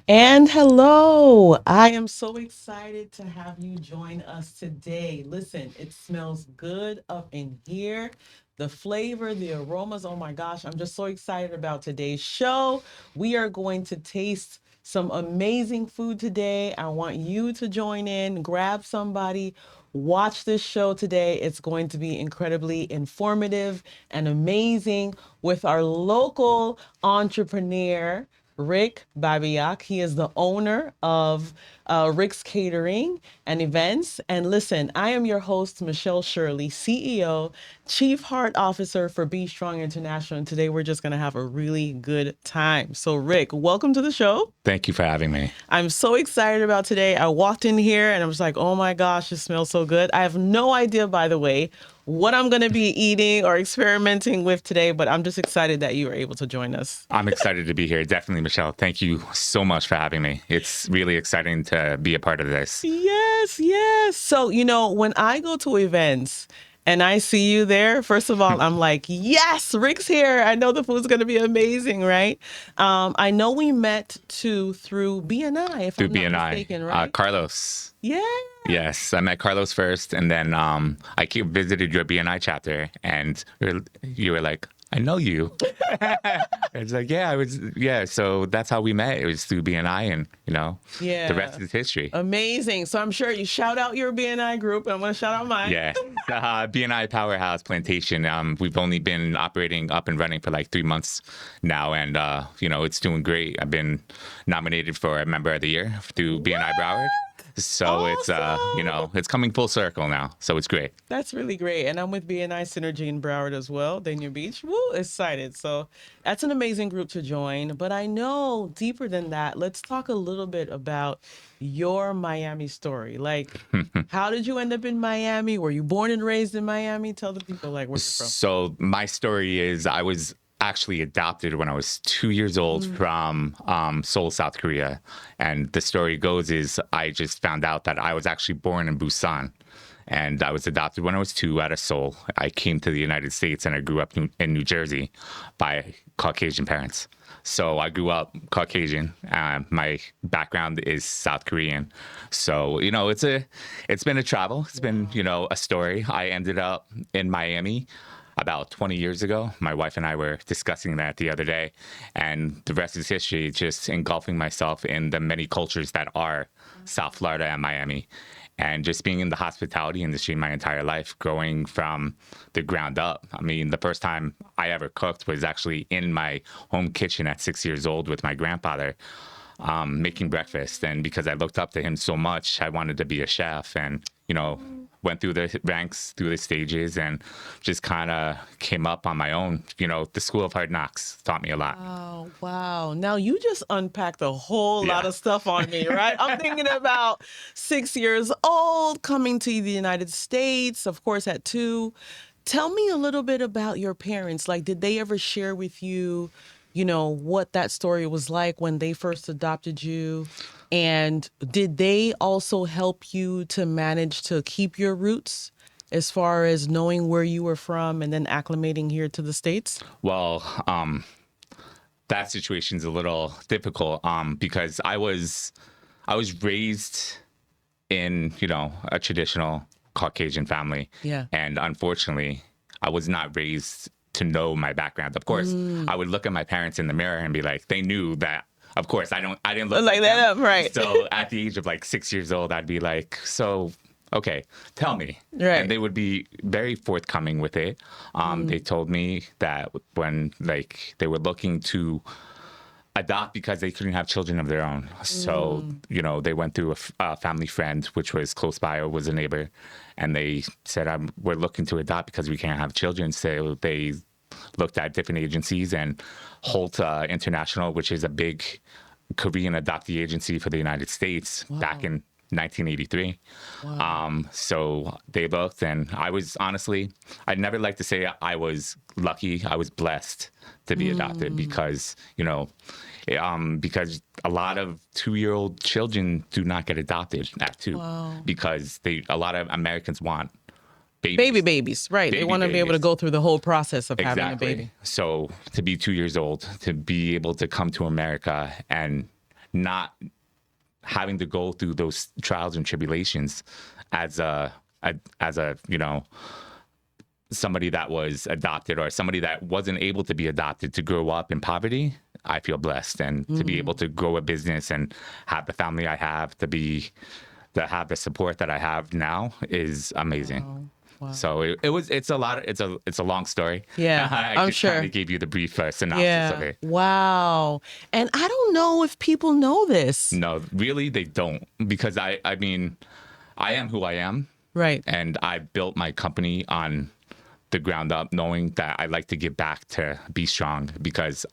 And hello, I am so excited to have you join us today. Listen, it smells good up in here. The flavor, the aromas, oh my gosh, I'm just so excited about today's show. We are going to taste some amazing food today. I want you to join in, grab somebody, watch this show today. It's going to be incredibly informative and amazing with our local entrepreneur. Rick Babyack. He is the owner of Rick's Catering and Events. And listen, I am your host, Michelle Shirley, CEO, Chief Heart Officer for Be Strong International. And today we're just going to have a really good time. So, Rick, welcome to the show. Thank you for having me. I'm so excited about today. I walked in here and I was like, oh my gosh, it smells so good. I have no idea, by the way, what I'm going to be eating or experimenting with today, but I'm just excited that you were able to join us. I'm excited to be here. Definitely, Michelle. Thank you so much for having me. It's really exciting to be a part of this. Yes, yes. So, when I go to events and I see you there, first of all, I'm like, yes, Rick's here. I know the food's going to be amazing, right? I know we met too through BNI, if Through I'm not BNI, mistaken, right? Carlos. Yeah. Yes, I met Carlos first, and then visited your BNI chapter, and you were like, I know you. It's like, yeah, I was, yeah. So that's how we met. It was through BNI, and Yeah. the rest is history. Amazing. So I'm sure you shout out your BNI group, and I'm going to shout out mine. Yeah, BNI Powerhouse Plantation. We've only been operating up and running for like 3 months now, and it's doing great. I've been nominated for a Member of the Year through BNI Broward. So Awesome. it's coming full circle now. So it's great. That's really great. And I'm with BNI Synergy in Broward as well, Dania Beach. Woo, excited. So that's an amazing group to join. But I know deeper than that, let's talk a little bit about your Miami story. Like, how did you end up in Miami? Were you born and raised in Miami? Tell the people like where you're from. So my story is I was actually adopted when I was 2 years old from Seoul, South Korea. And the story goes is I just found out that I was actually born in Busan. And I was adopted when I was 2 out of Seoul. I came to the United States and I grew up in New Jersey by Caucasian parents. So I grew up Caucasian. My background is South Korean. So, it's been a travel. It's been, a story. I ended up in Miami about 20 years ago. My wife and I were discussing that the other day, and the rest is history, just engulfing myself in the many cultures that are South Florida and Miami. And just being in the hospitality industry my entire life, growing from the ground up. I mean, the first time I ever cooked was actually in my home kitchen at 6 years old with my grandfather, making breakfast. And because I looked up to him so much, I wanted to be a chef. And, went through the ranks, through the stages, and just kind of came up on my own. The School of Hard Knocks taught me a lot. Oh, wow. Now you just unpacked a whole lot Yeah. of stuff on me, right? I'm thinking about 6 years old, coming to the United States, of course, at 2. Tell me a little bit about your parents. Like, did they ever share with you, what that story was like when they first adopted you? And did they also help you to manage to keep your roots as far as knowing where you were from and then acclimating here to the States? Well, that situation's a little difficult because I was raised in a traditional Caucasian family. Yeah. And unfortunately, I was not raised to know my background. Of course, I would look at my parents in the mirror and be like, they knew that. Of course, I didn't look Like like that them. up, right. So at the age of like 6 years old, I'd be like, so okay, tell me. Right. And they would be very forthcoming with it. They told me that when they were looking to adopt because they couldn't have children of their own. So, they went through a family friend, which was close by or was a neighbor. And they said, we're looking to adopt because we can't have children. So they looked at different agencies, and Holt International, which is a big Korean adoptee agency for the United States back in 1983. So they looked, and I was honestly, I'd never like to say I was lucky. I was blessed to be adopted because, because a lot of 2-year-old children do not get adopted at 2 because a lot of Americans want Baby babies, right. They Baby want to be able to babies. go through the whole process of having a Exactly. baby. So to be 2 years old, to be able to come to America and not having to go through those trials and tribulations as a somebody that was adopted or somebody that wasn't able to be adopted to grow up in poverty. I feel blessed, and to be able to grow a business and have the family I have, to have the support that I have now is amazing. Wow. Wow. So it's a long story. Yeah, I I'm just sure. kind of gave you the brief synopsis of it. Wow. And I don't know if people know this. No, really, they don't, because I mean, I am who I am, Right. and I built my company on the ground up, knowing that I like to give back to Be Strong, because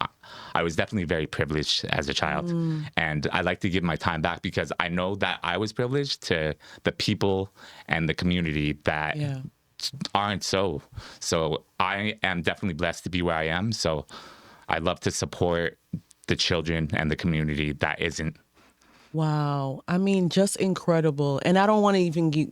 I was definitely very privileged as a child, and I like to give my time back because I know that I was privileged to the people and the community that aren't so. So I am definitely blessed to be where I am. So I love to support the children and the community that isn't. Wow. I mean, just incredible. And I don't want to even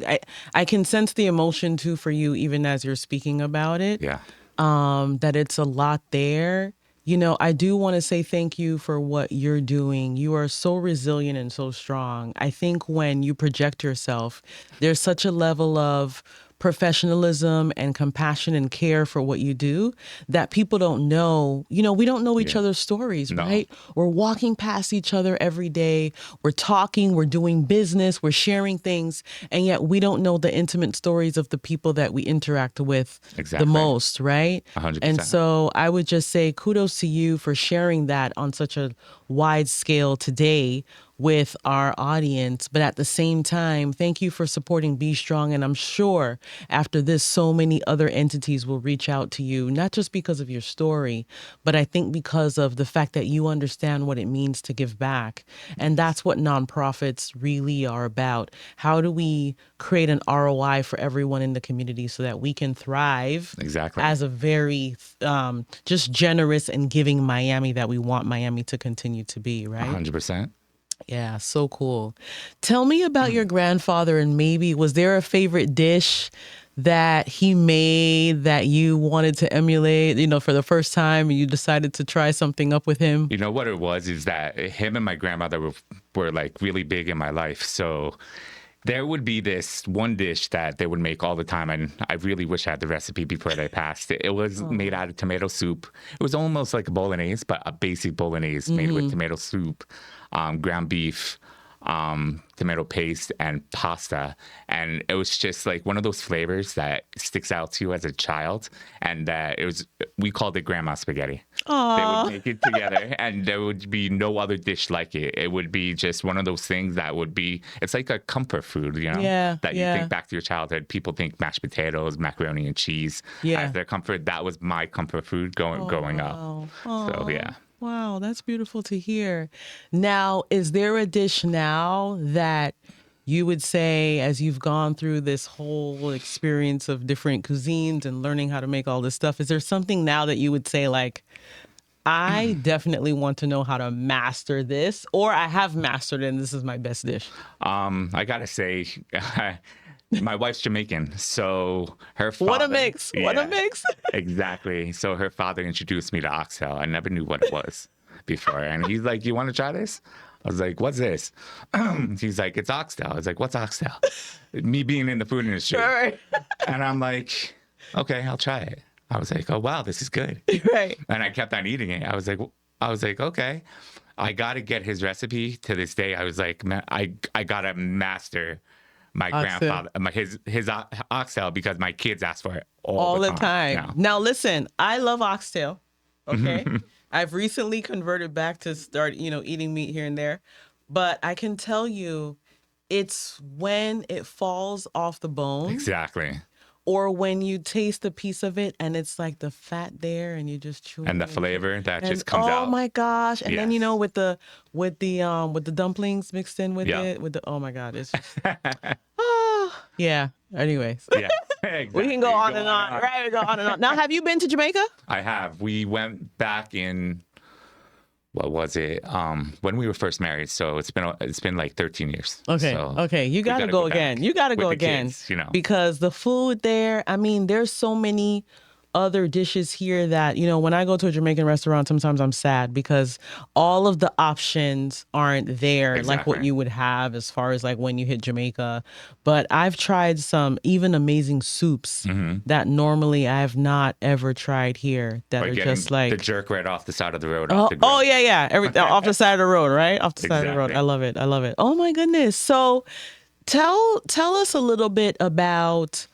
I can sense the emotion too for you, even as you're speaking about it. Yeah. That it's a lot there. You know, I do want to say thank you for what you're doing. You are so resilient and so strong. I think when you project yourself, there's such a level of professionalism and compassion and care for what you do that people don't know. You know, we don't know each other's stories, No. right? We're walking past each other every day. We're talking, we're doing business, we're sharing things, and yet we don't know the intimate stories of the people that we interact with Exactly. the most, right? 100%. And so I would just say kudos to you for sharing that on such a wide scale today with our audience. But at the same time, thank you for supporting Be Strong. And I'm sure after this, so many other entities will reach out to you, not just because of your story, but I think because of the fact that you understand what it means to give back. And that's what nonprofits really are about. How do we create an ROI for everyone in the community so that we can thrive Exactly. as a very just generous and giving Miami that we want Miami to continue to be, right? 100%. Yeah, so cool. Tell me about your grandfather, and maybe was there a favorite dish that he made that you wanted to emulate, you know, for the first time and you decided to try something up with him? You know what it was is that him and my grandmother were like really big in my life. So there would be this one dish that they would make all the time, and I really wish I had the recipe before they passed. It was made out of tomato soup. It was almost like a bolognese, but a basic bolognese made with tomato soup, ground beef, tomato paste, and pasta. And it was just like one of those flavors that sticks out to you as a child. And we called it grandma spaghetti. Aww. They would make it together, and there would be no other dish like it. It would be just one of those things that would be, it's like a comfort food, you know, that you think back to your childhood. People think mashed potatoes, macaroni and cheese as their comfort. That was my comfort food growing up. So, yeah. Wow, that's beautiful to hear. Now, is there a dish now that you would say, as you've gone through this whole experience of different cuisines and learning how to make all this stuff, is there something now that you would say, like, I definitely want to know how to master this, or I have mastered it and this is my best dish? I gotta say, my wife's Jamaican, so her father... What a mix. What a mix. Exactly. So her father introduced me to oxtail. I never knew what it was before. And he's like, you want to try this? I was like, what's this? He's like, it's oxtail. I was like, what's oxtail? Me being in the food industry. Right. And I'm like, okay, I'll try it. I was like, oh, wow, this is good. Right. And I kept on eating it. I was like, okay, I got to get his recipe. To this day, I was like, man, I got to master my grandfather, his oxtail, because my kids ask for it all the time. Now, listen, I love oxtail. Okay. I've recently converted back to start, eating meat here and there. But I can tell you, it's when it falls off the bone. Exactly. Or when you taste a piece of it and it's like the fat there and you just chew and it. The flavor that just comes out. Oh my gosh. And then with the dumplings mixed in with it, oh my God, it's just yeah. Anyways. Yeah. Exactly. We can go on and on. Right, we go on and on. Now, have you been to Jamaica? I have. We went back in, what was it? When we were first married. So it's been like 13 years. Okay. So okay. You got to go again. You got to go again. Kids, Because the food there, I mean, there's so many other dishes here that, when I go to a Jamaican restaurant, sometimes I'm sad because all of the options aren't there like what Exactly. you would have as far as like when you hit Jamaica. But I've tried some even amazing soups that normally I have not ever tried here that Or are just getting the like, jerk right off the side of the road, off oh, the oh grill. yeah, yeah. Everything off the side of the road, right? Off the side of the road. I Exactly. love it. I love it. Oh my goodness. So tell us a little bit about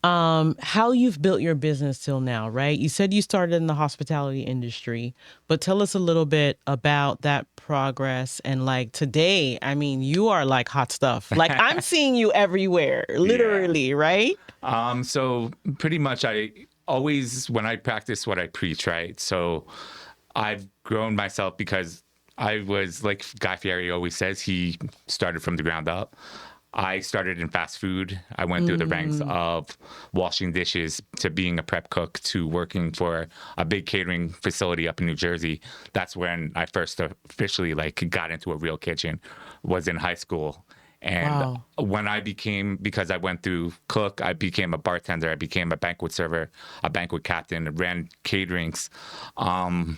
how you've built your business till now, right? You said you started in the hospitality industry, but tell us a little bit about that progress. And like today, I mean, you are like hot stuff. Like I'm seeing you everywhere, Yeah. literally, right? So pretty much I always, when I practice what I preach, right? So I've grown myself because I was like Guy Fieri always says, he started from the ground up. I started in fast food. I went through the ranks of washing dishes to being a prep cook to working for a big catering facility up in New Jersey. That's when I first officially like got into a real kitchen, was in high school. And Wow. when I became, because I went through cook, I became a bartender, I became a banquet server, a banquet captain, ran caterings.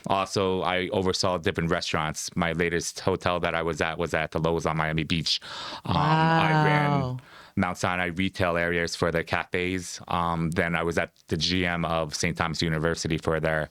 Also, I oversaw different restaurants. My latest hotel that I was at the Lowe's on Miami Beach. I ran Wow. Mount Sinai retail areas for their cafes. Then I was at the GM of St. Thomas University for their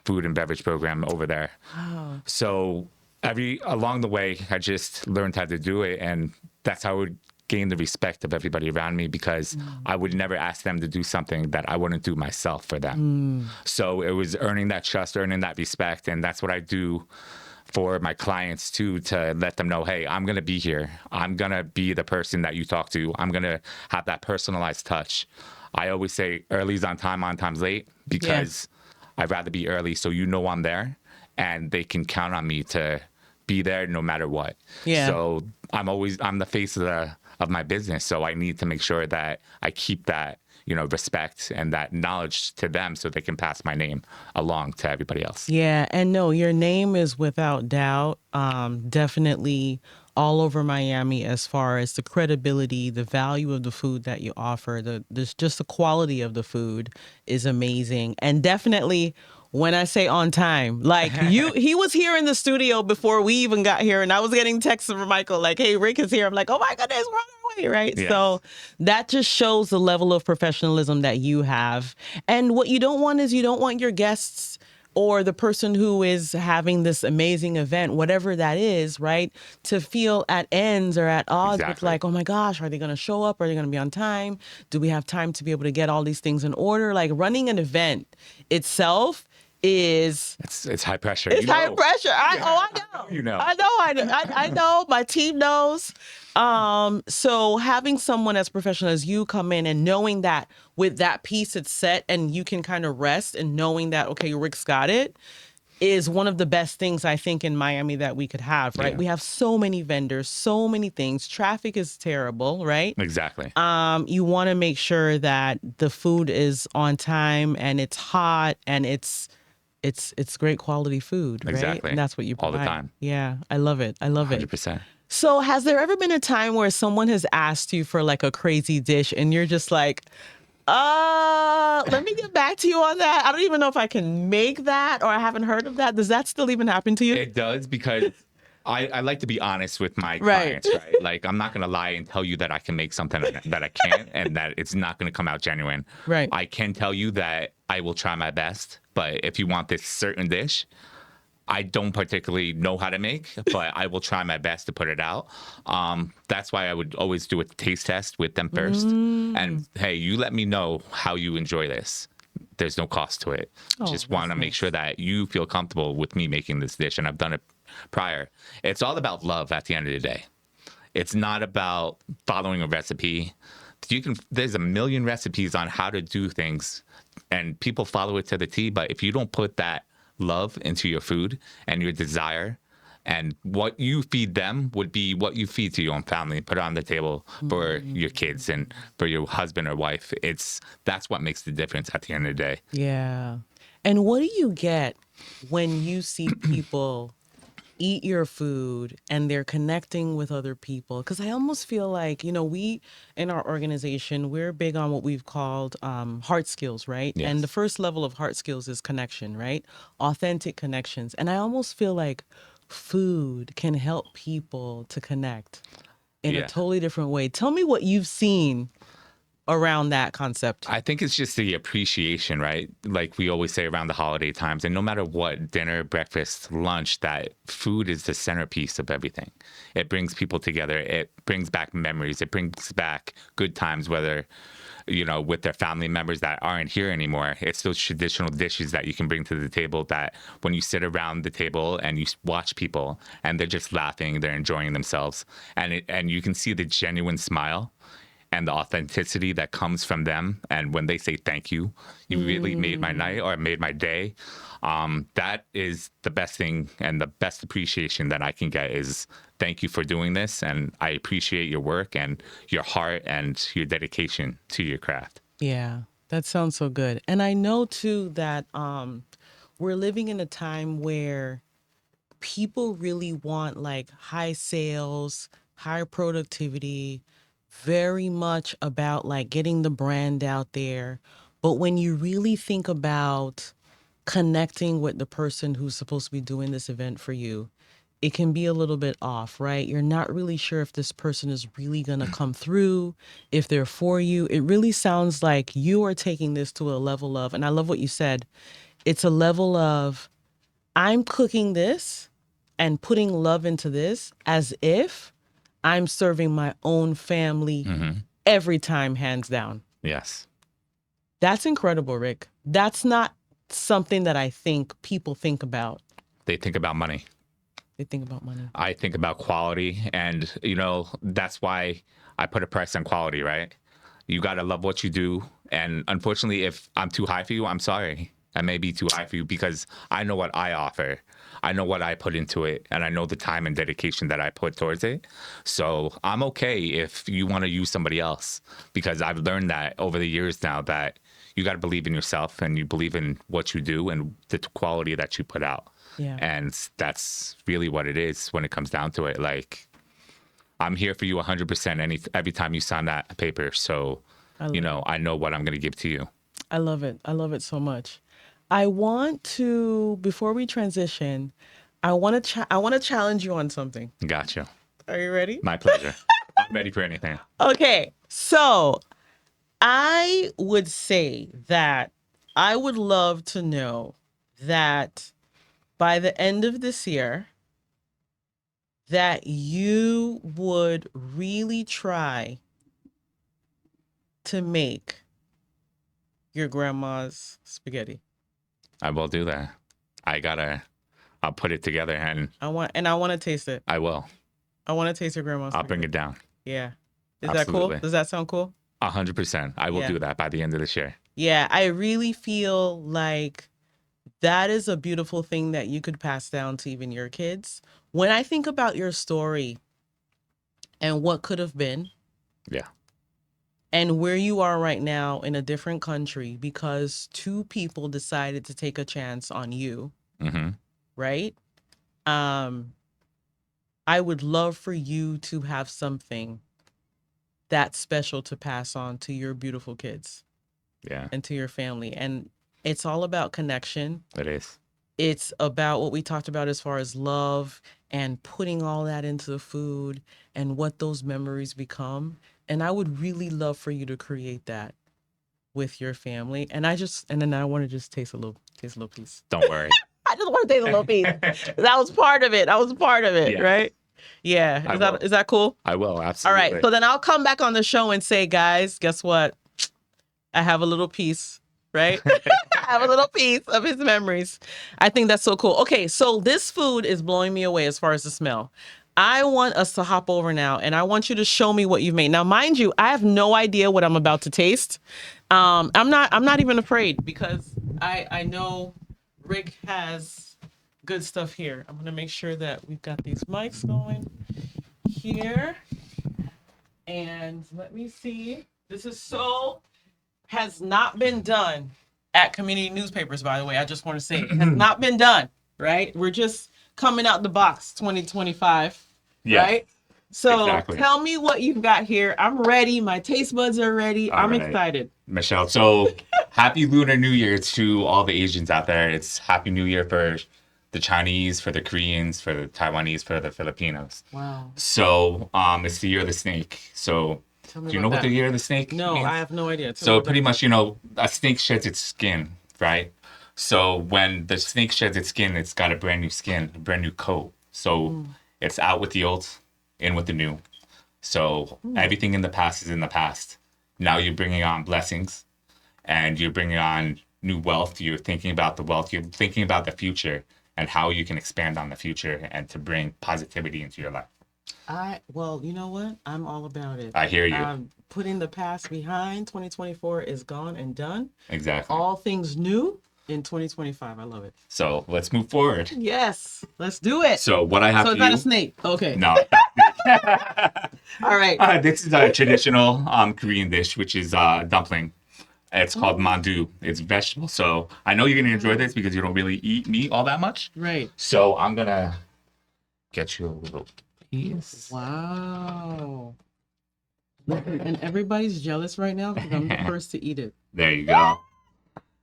food and beverage program over there. Wow. So along the way, I just learned how to do it, and that's how I would gain the respect of everybody around me because I would never ask them to do something that I wouldn't do myself for them. So it was earning that trust, earning that respect, and that's what I do for my clients too, to let them know, hey, I'm going to be here. I'm going to be the person that you talk to. I'm going to have that personalized touch. I always say early's on time's late because I'd rather be early so you know I'm there and they can count on me to be there no matter what. Yeah. So I'm the face of my business. So I need to make sure that I keep that, respect and that knowledge to them so they can pass my name along to everybody else. Yeah, and no, your name is without doubt definitely all over Miami as far as the credibility, the value of the food that you offer, just the quality of the food is amazing. And definitely when I say on time, like he was here in the studio before we even got here, and I was getting texts from Michael like, "Hey, Rick is here." I'm like, "Oh my goodness, we're on our way!" Right? Yes. So that just shows the level of professionalism that you have. And what you don't want is you don't want your guests or the person who is having this amazing event, whatever that is, right, to feel at ends or at odds with Exactly. like, oh my gosh, are they going to show up? Are they going to be on time? Do we have time to be able to get all these things in order? Like running an event itself is It's high pressure. it's high pressure. I know. You know. I know. My team knows. So having someone as professional as you come in and knowing that with that piece it's set and you can kind of rest and knowing that, okay, Rick's got it, is one of the best things I think in Miami that we could have, right? Yeah. We have so many vendors, so many things. Traffic is terrible, right? Exactly. You want to make sure that the food is on time and it's hot and it's great quality food, right? Exactly. And that's what you all provide. the time. Yeah, I love it. I love it. 100%. So has there ever been a time where someone has asked you for like a crazy dish and you're just like, let me get back to you on that. I don't even know if I can make that or I haven't heard of that. Does that still even happen to you? It does because I like to be honest with my Right. clients, right? Like I'm not gonna lie and tell you that I can make something that I can't and that it's not gonna come out genuine. Right. I can tell you that I will try my best, but if you want this certain dish, I don't particularly know how to make, but I will try my best to put it out. That's why I would always do a taste test with them first. And hey, you let me know how you enjoy this. There's no cost to it. Just want to make sure that you feel comfortable with me making this dish. And I've done it prior. It's all about love at the end of the day. It's not about following a recipe. There's a million recipes on how to do things and people follow it to the T. But if you don't put that love into your food and your desire and what you feed them would be what you feed to your own family, put it on the table for your kids and for your husband or wife. That's what makes the difference at the end of the day. Yeah. And what do you get when you see people eat your food and they're connecting with other people. Because I almost feel like, we in our organization, we're big on what we've called heart skills, right? And the Yes. first level of heart skills is connection, right? Authentic connections. And I almost feel like food can help people to connect in a Yeah. totally different way. Tell me what you've seen around that concept. I think it's just the appreciation, right? Like we always say around the holiday times, and no matter what, dinner, breakfast, lunch, that food is the centerpiece of everything. It brings people together. It brings back memories. It brings back good times, whether, with their family members that aren't here anymore. It's those traditional dishes that you can bring to the table that when you sit around the table and you watch people and they're just laughing, they're enjoying themselves, and you can see the genuine smile and the authenticity that comes from them. And when they say thank you, you really made my night or made my day. That is the best thing and the best appreciation that I can get is thank you for doing this. And I appreciate your work and your heart and your dedication to your craft. Yeah, that sounds so good. And I know too that we're living in a time where people really want like high sales, high productivity, very much about like getting the brand out there. But when you really think about connecting with the person who's supposed to be doing this event for you, it can be a little bit off, right? You're not really sure if this person is really going to come through, if they're for you. It really sounds like you are taking this to a level of, and I love what you said, it's a level of, I'm cooking this and putting love into this as if I'm serving my own family every time, hands down. Yes. That's incredible, Rick. That's not something that I think people think about. They think about money. They think about money. I think about quality. And, that's why I put a price on quality, right? You got to love what you do. And unfortunately, if I'm too high for you, I'm sorry. I may be too high for you because I know what I offer. I know what I put into it. And I know the time and dedication that I put towards it. So I'm okay if you want to use somebody else because I've learned that over the years now that you got to believe in yourself and you believe in what you do and the quality that you put out. Yeah. And that's really what it is when it comes down to it. Like, I'm here for you 100% every time you sign that paper. So, I know what I'm going to give to you. I love it. I love it so much. I want to, before we transition, I want to challenge you on something. Gotcha. Are you ready? My pleasure. I'm ready for anything. Okay. So I would say that I would love to know that by the end of this year, that you would really try to make your grandma's spaghetti. I will do that. I'll put it together and I want to taste it. I will. I want to taste your grandma's I'll spaghetti. bring it down. Yeah. Is Absolutely. that cool? Does that sound cool? 100%. I will do that by the end of this year. Yeah, I really feel like that is a beautiful thing that you could pass down to even your kids. When I think about your story and what could have been, yeah, and where you are right now in a different country because two people decided to take a chance on you, right? I would love for you to have something that's special to pass on to your beautiful kids. Yeah. And to your family. And it's all about connection. It is. It's about what we talked about as far as love and putting all that into the food and what those memories become. And I would really love for you to create that with your family. And then I want to just taste a little piece. Don't worry. I just want to taste a little piece. That was part of it. Yes. Right? Yeah. Is that cool? I will, absolutely. All right. So then I'll come back on the show and say, guys, guess what? I have a little piece, right? I have a little piece of his memories. I think that's so cool. Okay, so this food is blowing me away as far as the smell. I want us to hop over now, and I want you to show me what you've made. Now, mind you, I have no idea what I'm about to taste. I'm not even afraid because I know Rick has good stuff here. I'm gonna make sure that we've got these mics going here, and let me see. This is has not been done at community newspapers, by the way. I just want to say it has not been done, right? We're just coming out the box 2025, Yes, right? So exactly. tell me what you've got here. I'm ready. My taste buds are ready. All I'm right, excited. Michelle. So happy Lunar New Year to all the Asians out there. It's Happy New Year for the Chinese, for the Koreans, for the Taiwanese, for the Filipinos. Wow. So it's the year of the snake. So Tell me do you know about what the that. year of the snake No, I means? have no idea. Tell me So what that pretty means. much, a snake sheds its skin, right? So when the snake sheds its skin, it's got a brand new skin, a brand new coat. So Mm. it's out with the old, in with the new. So Mm. everything in the past is in the past. Now you're bringing on blessings and you're bringing on new wealth. You're thinking about the wealth. You're thinking about the future and how you can expand on the future and to bring positivity into your life. Well, you know what? I'm all about it. I hear you. Putting the past behind. 2024 is gone and done. Exactly. All things new in 2025. I love it. So let's move forward. Yes, let's do it. So what I have So for it's not a you. snake. Okay. No, it's not. All right. This is a traditional Korean dish, which is dumpling. It's called Oh, mandu. It's vegetable. So I know you're gonna enjoy wow. this because you don't really eat meat all that much. Right. So I'm gonna get you a little piece. Wow. And everybody's jealous right now because I'm the first to eat it. There you go.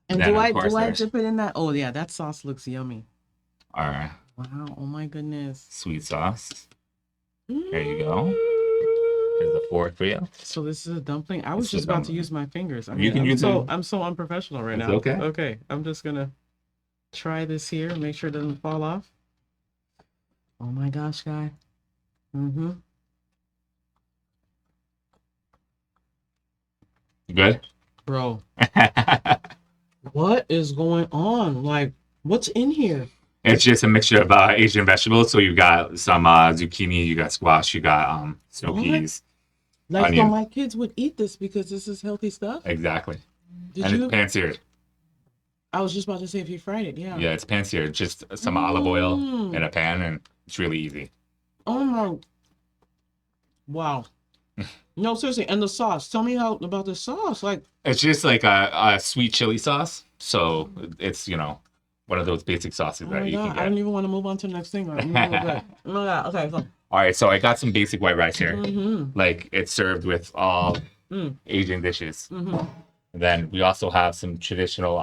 And Then do of I course do I there's dip it in that? Oh yeah, that sauce looks yummy. our Wow. Oh my goodness. sweet sauce. There you go. Here's the fork for you. So this is a dumpling. I was It's a just about to dumpling. use my fingers. I You mean, can use it. I'm so unprofessional right It's now. okay. Okay, I'm just gonna try this here. Make sure it doesn't fall off. Oh my gosh, guy. Mm-hmm. Good. Bro, what is going on? Like, what's in here? It's just a mixture of Asian vegetables. So you got some zucchini, you got squash, you got snow What? peas, Like, so onion. my kids would eat this because this is healthy stuff? Exactly. Did And it's you? pan-seared. I was just about to say if you fried it, yeah. Yeah, it's pan-seared. Just some olive oil in Mm. a pan, and it's really easy. Oh my. Wow. No, seriously. And the sauce. Tell me how about the sauce. Like, It's just like a sweet chili sauce. So it's, one of those basic sauces oh that my you can God. I don't get. even want to move on to the next thing. I'm gonna go good. Oh my God. Okay, so. All right, so I got some basic white rice here. Mm-hmm. Like it's served with all Mm. Asian dishes. Mm-hmm. And then we also have some traditional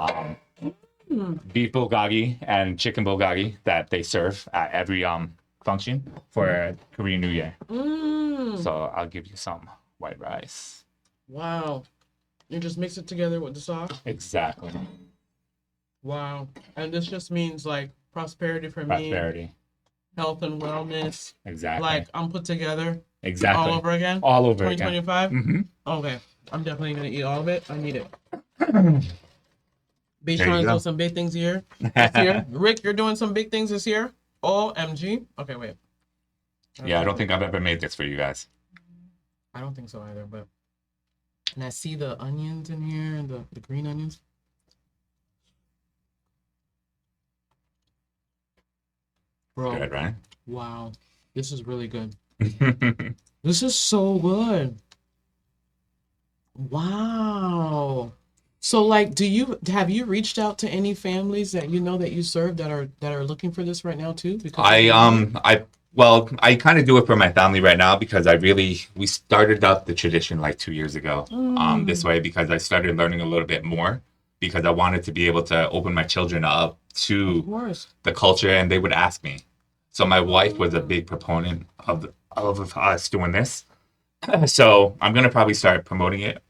Mm. beef bulgogi and chicken bulgogi that they serve at every function for Korean New Year. Mm. So I'll give you some white rice. Wow. You just mix it together with the sauce. Exactly. Wow. And this just means like prosperity for me, Prosperity. health and wellness. Exactly. Like I'm put together Exactly. all over again. All over again. 2025. Mm-hmm. Okay. I'm definitely gonna eat all of it. I need it. There Beach you trying to go. do some big things here. This year. Rick, you're doing some big things this year. OMG. Okay, wait. Yeah, I don't think I've ever made this for you guys. I don't think so either, but and I see the onions in here and the green onions. Bro, Good, right? wow. This is really good. This is so good. Wow. So like have you reached out to any families that you know that you serve that are looking for this right now too? Because I kind of do it for my family right now because we started up the tradition like 2 years ago. This way because I started learning a little bit more because I wanted to be able to open my children up of to course. the culture and they would ask me. So my wife was a big proponent of us doing this. So I'm gonna probably start promoting it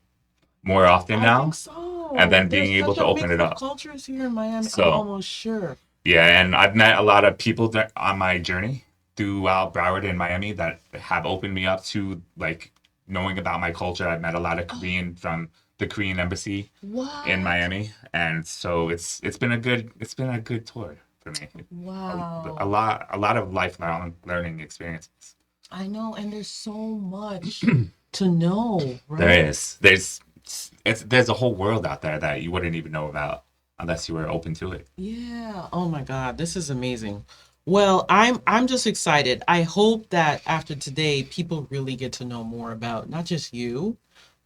more often I now. think so. And then There's being able such to a open mix it of up. cultures here in Miami. So- I'm almost sure. Yeah, and I've met a lot of people that on my journey throughout Broward and Miami that have opened me up to like knowing about my culture. I've met a lot of Korean from the Korean embassy What? in Miami, and so it's been a good tour for me. Wow. A lot of lifelong learning experiences. I know, and there's so much to know, right? There is. There's a whole world out there that you wouldn't even know about unless you were open to it. Yeah. Oh my God, this is amazing. Well, I'm just excited. I hope that after today, people really get to know more about not just you,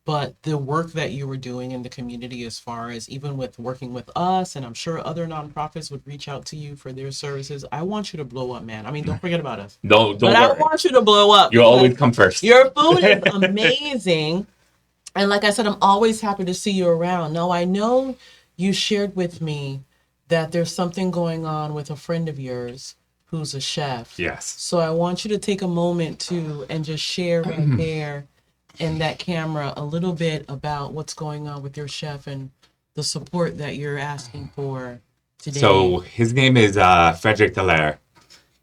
but the work that you were doing in the community, as far as even with working with us, and I'm sure other nonprofits would reach out to you for their services. I want you to blow up, man. I mean, don't forget about us, No, but don't I worry. want you to blow up You because always come first. your food is amazing. And like I said, I'm always happy to see you around. Now, I know you shared with me that there's something going on with a friend of yours who's a chef. Yes. So I want you to take a moment to and just share right there in that camera a little bit about what's going on with your chef and the support that you're asking for today. So his name is Frederick Dallaire.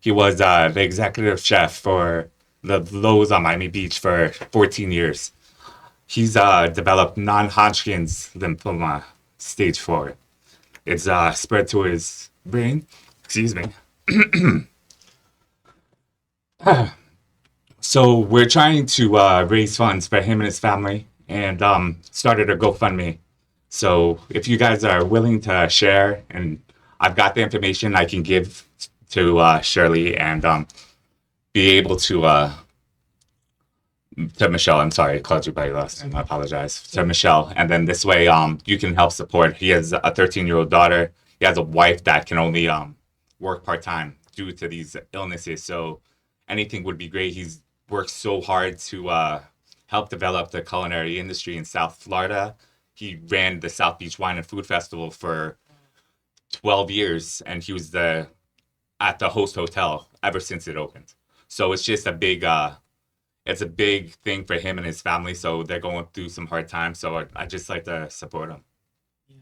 He was the executive chef for the Lowe's on Miami Beach for 14 years. He's developed non-Hodgkin's lymphoma stage 4. It's spread to his brain. Excuse me. So we're trying to raise funds for him and his family, and started a GoFundMe. So if you guys are willing to share, and I've got the information I can give to Shirley and be able to Michelle. I'm sorry, I called you by your last name. I apologize to Michelle. And then this way, you can help support. He has a 13-year-old daughter. He has a wife that can only work part time due to these illnesses. So anything would be great. He's worked so hard to help develop the culinary industry in South Florida. He ran the South Beach Wine and Food Festival for 12 years, and he was at the host hotel ever since it opened. So it's just a big thing for him and his family. So they're going through some hard times. So I just like to support them. Yeah.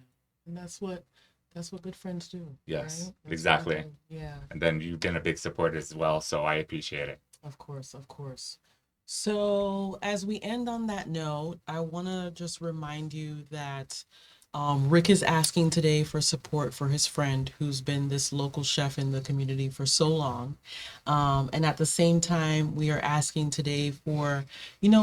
And that's what good friends do. Yes, Right? That's exactly. what they- yeah. And then you've been a big supporter as well. So I appreciate it. Of course, of course. So, as we end on that note, I want to just remind you that Rick is asking today for support for his friend who's been this local chef in the community for so long. And at the same time, we are asking today for,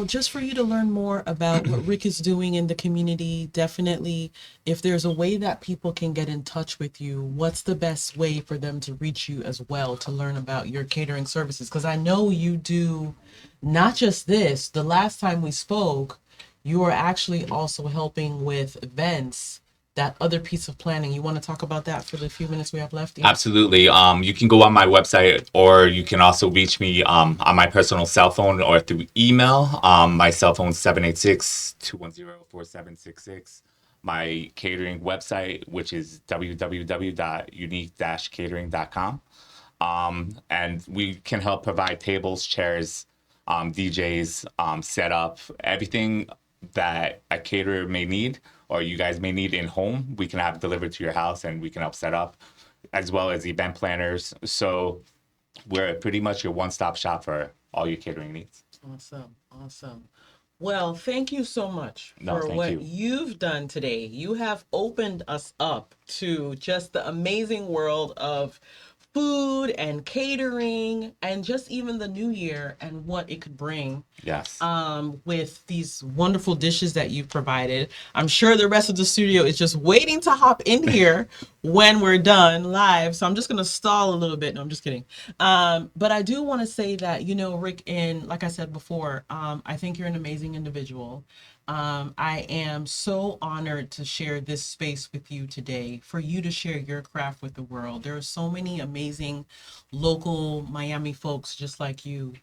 just for you to learn more about what Rick is doing in the community. Definitely, if there's a way that people can get in touch with you, what's the best way for them to reach you as well to learn about your catering services? Because I know you do not just this. The last time we spoke, you are actually also helping with events, that other piece of planning. You want to talk about that for the few minutes we have left? Yeah. Absolutely. You can go on my website, or you can also reach me on my personal cell phone or through email. My cell phone is 786-210-4766. My catering website, which is www.uniq-catering.com. And we can help provide tables, chairs, DJs, setup, everything that a caterer may need or you guys may need in home. We can have delivered to your house, and we can help set up, as well as event planners. So we're pretty much your one-stop shop for all your catering needs. Awesome. Awesome. Well, thank you so much No, for thank what you. you've done today. You have opened us up to just the amazing world of food and catering and just even the new year and what it could bring Yes. with these wonderful dishes that you've provided. I'm sure the rest of the studio is just waiting to hop in here when we're done live. So I'm just going to stall a little bit. No, I'm just kidding. But I do want to say that, Rick, and like I said before, I think you're an amazing individual. I am so honored to share this space with you today, for you to share your craft with the world. There are so many amazing local Miami folks just like you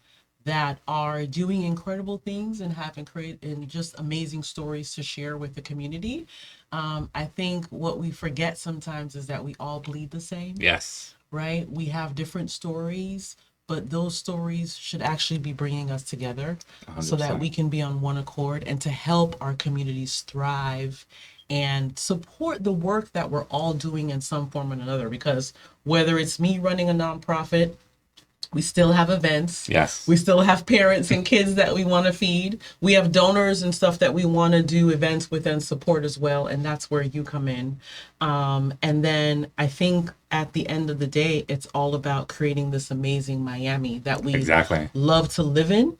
that are doing incredible things and have and just amazing stories to share with the community. I think what we forget sometimes is that we all bleed the same. Yes. Right? We have different stories, but those stories should actually be bringing us together 100%. so that we can be on one accord and to help our communities thrive and support the work that we're all doing in some form or another. Because whether it's me running a nonprofit, we still have events. Yes. We still have parents and kids that we want to feed. We have donors and stuff that we want to do events with and support as well. And that's where you come in. And then I think at the end of the day, it's all about creating this amazing Miami that we Exactly. love to live in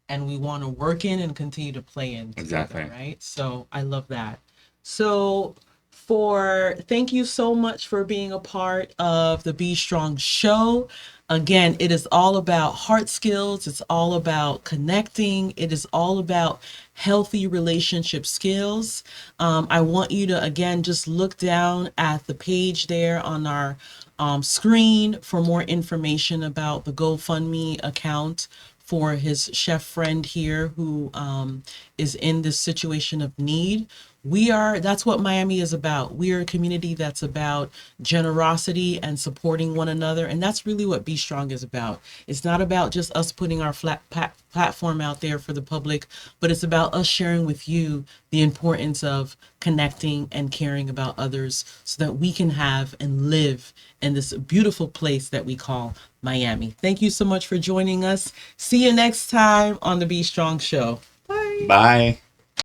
and we want to work in and continue to play in together, Exactly. right? So I love that. So Thank you so much for being a part of the Be Strong show. Again, it is all about heart skills. It's all about connecting. It is all about healthy relationship skills. I want you to, again, just look down at the page there on our screen for more information about the GoFundMe account for his chef friend here who is in this situation of need. That's what Miami is about. We are a community that's about generosity and supporting one another. And that's really what Be Strong is about. It's not about just us putting our platform out there for the public, but it's about us sharing with you the importance of connecting and caring about others so that we can have and live in this beautiful place that we call Miami. Thank you so much for joining us. See you next time on the Be Strong Show. Bye. Bye.